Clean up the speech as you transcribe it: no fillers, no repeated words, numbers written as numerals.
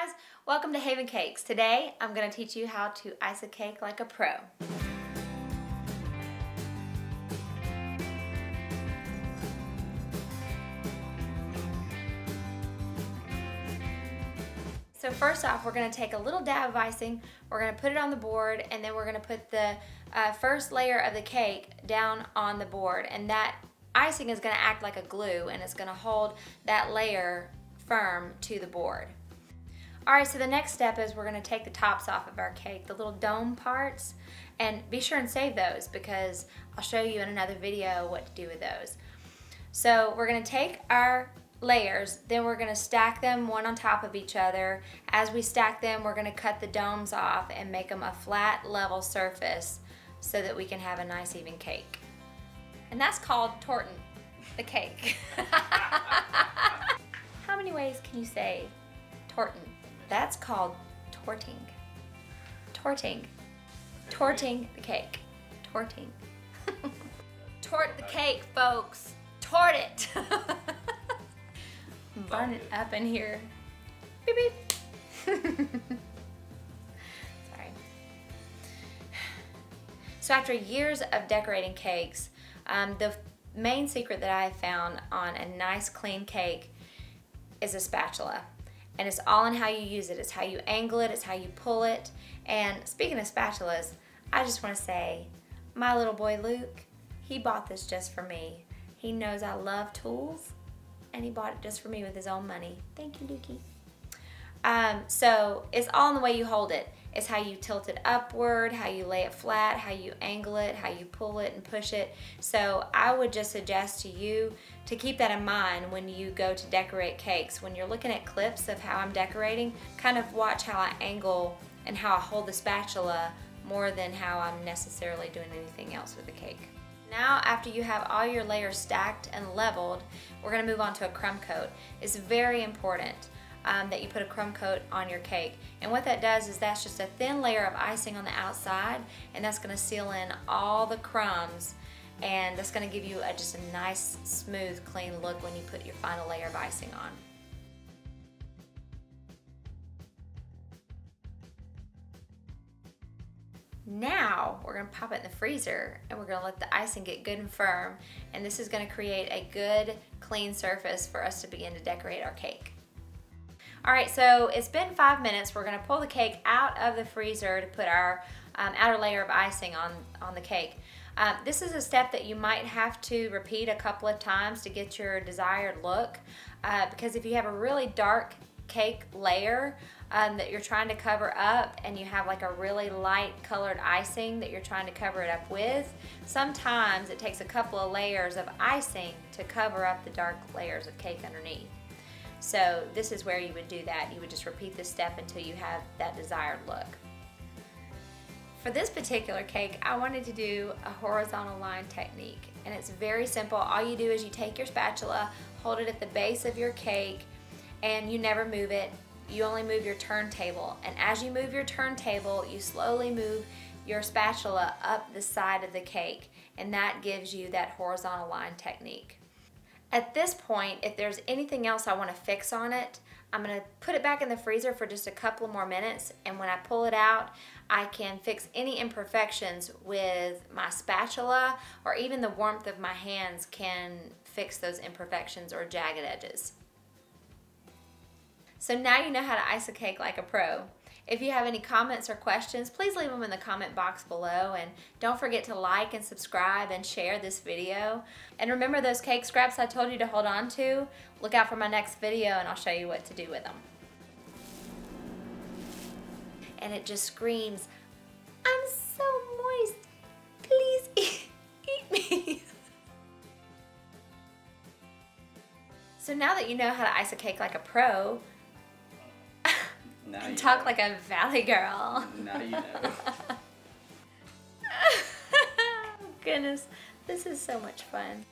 guys, welcome to Haven Cakes. Today I'm going to teach you how to ice a cake like a pro. So first off, we're going to take a little dab of icing, we're going to put it on the board, and then we're going to put the first layer of the cake down on the board, and that icing is going to act like a glue and it's going to hold that layer firm to the board. Alright, so the next step is we're going to take the tops off of our cake, the little dome parts, and be sure and save those because I'll show you in another video what to do with those. So we're going to take our layers, then we're going to stack them one on top of each other. As we stack them, we're going to cut the domes off and make them a flat, level surface so that we can have a nice even cake. And that's called torting the cake. How many ways can you say torting? That's called torting. Torting. Torting the cake. Torting. Tort the cake, folks. Tort it. Burning up in here. Beep beep. Sorry. So after years of decorating cakes, the main secret that I have found on a nice clean cake is a spatula. And it's all in how you use it. It's how you angle it, it's how you pull it. And speaking of spatulas, I just want to say, my little boy Luke, he bought this just for me. He knows I love tools, and he bought it just for me with his own money. Thank you, Lukey. So it's all in the way you hold it. It's how you tilt it upward, how you lay it flat, how you angle it, how you pull it and push it. So I would just suggest to you to keep that in mind when you go to decorate cakes. When you're looking at clips of how I'm decorating, kind of watch how I angle and how I hold the spatula more than how I'm necessarily doing anything else with the cake. Now, after you have all your layers stacked and leveled, we're going to move on to a crumb coat. It's very important that you put a crumb coat on your cake. And what that does is that's just a thin layer of icing on the outside, and that's going to seal in all the crumbs, and that's going to give you just a nice, smooth, clean look when you put your final layer of icing on. Now we're going to pop it in the freezer and we're going to let the icing get good and firm, and this is going to create a good, clean surface for us to begin to decorate our cake. Alright, so it's been 5 minutes. We're going to pull the cake out of the freezer to put our outer layer of icing on the cake. This is a step that you might have to repeat a couple of times to get your desired look, because if you have a really dark cake layer that you're trying to cover up and you have like a really light colored icing that you're trying to cover it up with, sometimes it takes a couple of layers of icing to cover up the dark layers of cake underneath. So this is where you would do that. You would just repeat this step until you have that desired look. For this particular cake, I wanted to do a horizontal line technique, and it's very simple. All you do is you take your spatula, hold it at the base of your cake, and you never move it. You only move your turntable, and as you move your turntable, you slowly move your spatula up the side of the cake, and that gives you that horizontal line technique. At this point, if there's anything else I want to fix on it, I'm going to put it back in the freezer for just a couple more minutes, and when I pull it out, I can fix any imperfections with my spatula, or even the warmth of my hands can fix those imperfections or jagged edges. So now you know how to ice a cake like a pro. If you have any comments or questions, please leave them in the comment box below, and don't forget to like and subscribe and share this video. And remember those cake scraps I told you to hold on to? Look out for my next video and I'll show you what to do with them. And it just screams, "I'm so moist, please eat me." So now that you know how to ice a cake like a pro, and talk like a valley girl. Now you know. Goodness, this is so much fun.